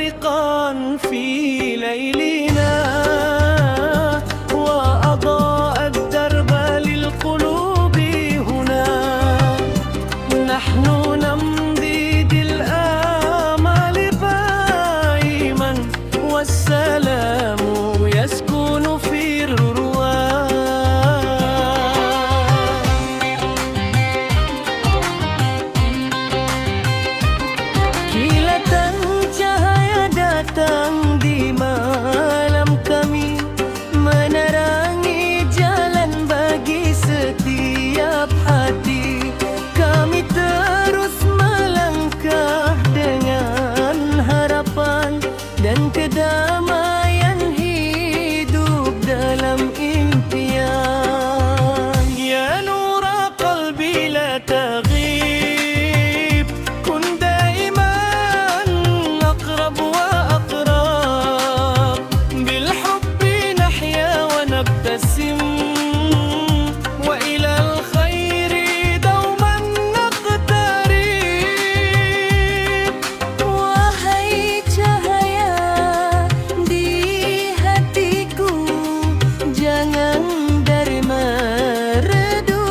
بارقا في ليلنا وأضاء الدرب للقلوب هنا. نحن نمضي بالآمال قائما والسلام يسكن في الرواق. Kilatan cahaya datang di malam kami, menerangi jalan bagi setiap hati. Kami terus melangkah dengan harapan dan kedamaian hidup dalam impian. Ya nura qalbi la taghib, kun daiman aqrab wa aqrab, bil hubbi nahya wa nabtasim, wa ila al khairi dauman naqtarib. Wahai cahaya di hatiku, jangan dari meredup.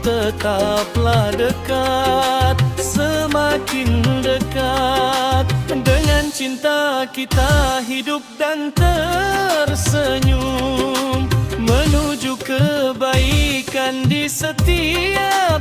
Tetaplah dekat, semakin dekat. Dengan cinta kita hidup dan tersenyum, menuju kebaikan di setiap